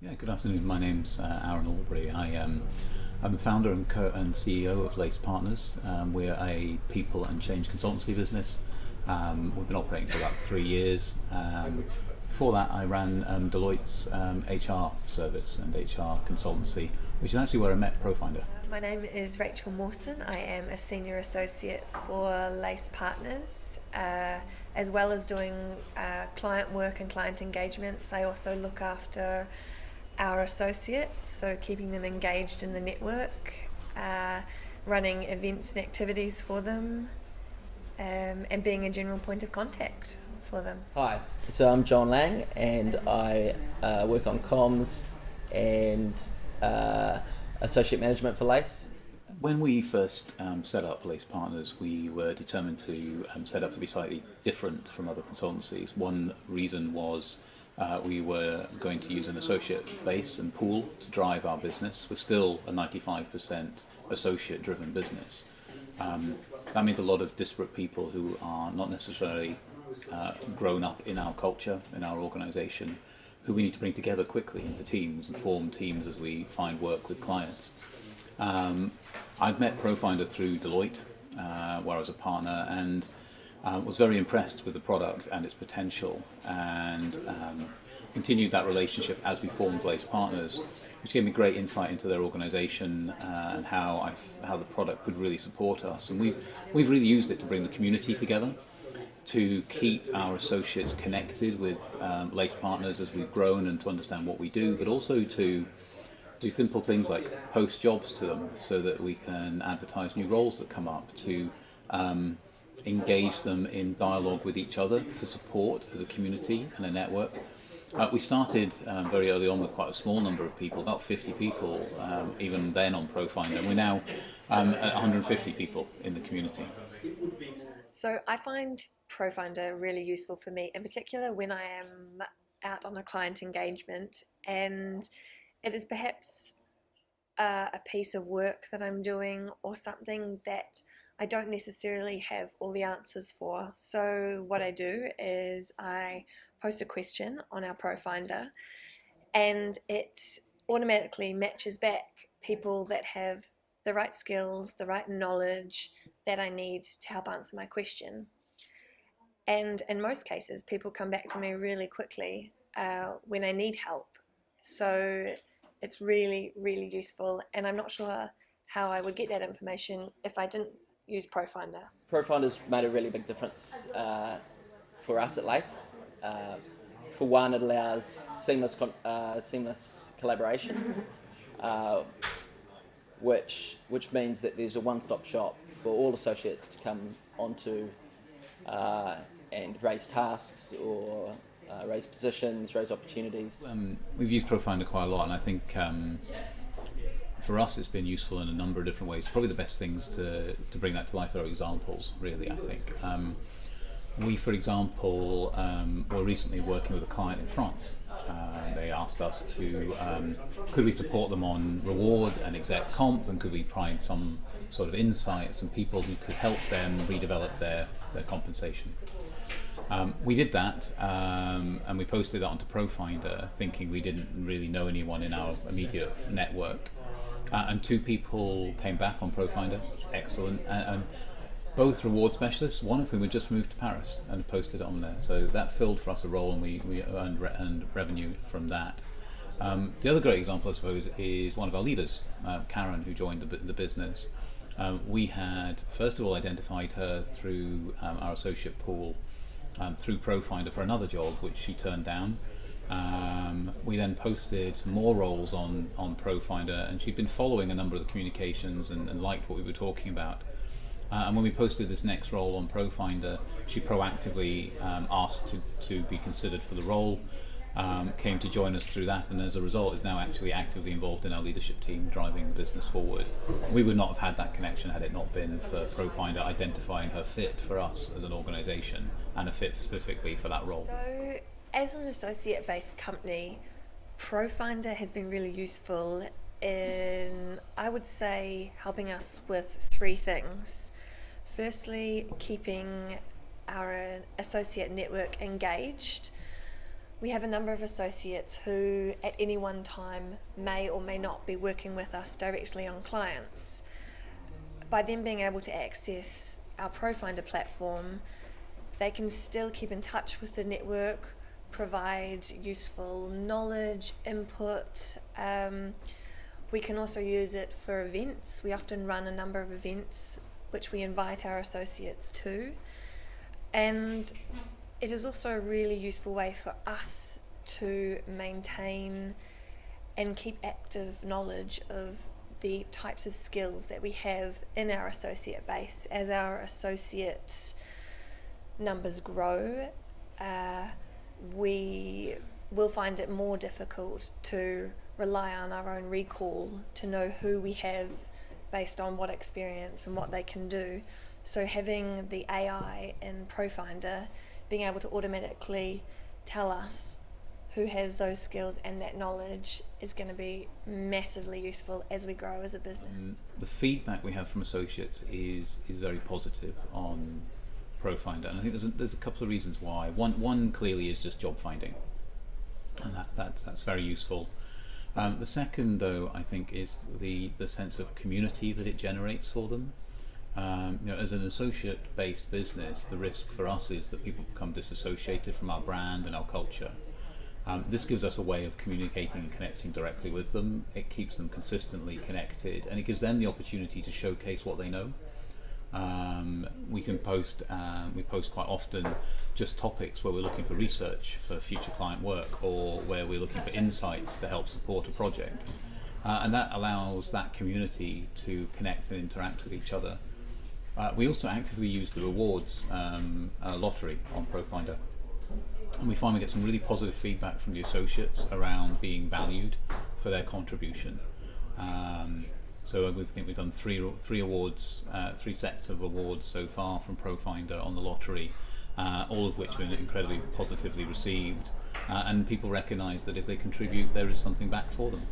Yeah, good afternoon. My name's Aaron ALBURE. I'm the founder and CEO of Lace Partners. We're a people and change consultancy business. We've been operating for about 3 years. Before that, I ran Deloitte's HR service and HR consultancy, which is actually where I met ProFinda. My name is Rachel Mawson. I am a senior associate for Lace Partners. As well as doing client work and client engagements, I also look after our associates, so keeping them engaged in the network, running events and activities for them, and being a general point of contact for them. Hi, so I'm John Lang and I work on comms and associate management for Lace. When we first set up Lace Partners, we were determined to set up to be slightly different from other consultancies. One reason was we were going to use an associate base and pool to drive our business. We're still a 95% associate-driven business. That means a lot of disparate people who are not necessarily grown up in our culture, in our organisation, who we need to bring together quickly into teams and form teams as we find work with clients. I'd met ProFinda through Deloitte, where I was a partner, and was very impressed with the product and its potential, and continued that relationship as we formed Lace Partners, which gave me great insight into their organisation and how the product could really support us. And we've really used it to bring the community together, to keep our associates connected with Lace Partners as we've grown and to understand what we do, but also to do simple things like post jobs to them so that we can advertise new roles that come up, to engage them in dialogue with each other, to support as a community and a network. We started very early on with quite a small number of people, about 50 people, even then on ProFinda, and we're now at 150 people in the community. So I find ProFinda really useful for me, in particular when I am out on a client engagement and it is perhaps a piece of work that I'm doing or something that I don't necessarily have all the answers for. So what I do is I post a question on our ProFinda and it automatically matches back people that have the right skills, the right knowledge that I need to help answer my question. And in most cases, people come back to me really quickly when I need help. So it's really, really useful, and I'm not sure how I would get that information if I didn't use ProFinda. ProFinda's made a really big difference for us at Lace. For one, it allows seamless collaboration, which means that there's a one-stop shop for all associates to come onto and raise tasks or raise positions, raise opportunities. We've used ProFinda quite a lot, and I think for us it's been useful in a number of different ways. Probably the best things to bring that to life are examples, really, I think. We, for example, were recently working with a client in France. They asked us to, could we support them on reward and exec comp, and could we provide some sort of insights and people who could help them redevelop their compensation. We did that, and we posted that onto ProFinda, thinking we didn't really know anyone in our immediate network. And 2 people came back on ProFinda, excellent, and both reward specialists, one of whom had just moved to Paris and posted it on there. So that filled for us a role, and we earned revenue from that. The other great example, I suppose, is one of our leaders, Karen, who joined the business. We had, first of all, identified her through our associate pool, through ProFinda for another job, which she turned down. We then posted some more roles on ProFinda, and she'd been following a number of the communications and liked what we were talking about. And when we posted this next role on ProFinda, she proactively asked to be considered for the role, came to join us through that, and as a result is now actually actively involved in our leadership team, driving the business forward. We would not have had that connection had it not been for ProFinda identifying her fit for us as an organisation and a fit specifically for that role. So as an associate-based company, ProFinda has been really useful in, I would say, helping us with 3 things. Firstly, keeping our associate network engaged. we have a number of associates who at any one time may or may not be working with us directly on clients. By them being able to access our ProFinda platform, they can still keep in touch with the network, provide useful knowledge, input. We can also use it for events. We often run a number of events which we invite our associates to. And it is also a really useful way for us to maintain and keep active knowledge of the types of skills that we have in our associate base. As our associate numbers grow, we will find it more difficult to rely on our own recall to know who we have based on what experience and what they can do. So having the AI in ProFinda being able to automatically tell us who has those skills and that knowledge is going to be massively useful as we grow as a business. The feedback we have from associates is very positive on ProFinda, and I think there's a couple of reasons why. One clearly is just job finding, and that's very useful. The second, though, I think, is the sense of community that it generates for them. As an associate-based business, the risk for us is that people become disassociated from our brand and our culture. This gives us a way of communicating and connecting directly with them. It keeps them consistently connected, and it gives them the opportunity to showcase what they know. We post quite often just topics where we're looking for research for future client work, or where we're looking for insights to help support a project. And that allows that community to connect and interact with each other. We also actively use the rewards lottery on ProFinda, and we find we get some really positive feedback from the associates around being valued for their contribution. So we think we've done three awards, 3 sets of awards so far from ProFinda on the lottery, all of which have been incredibly positively received, and people recognise that if they contribute, there is something back for them.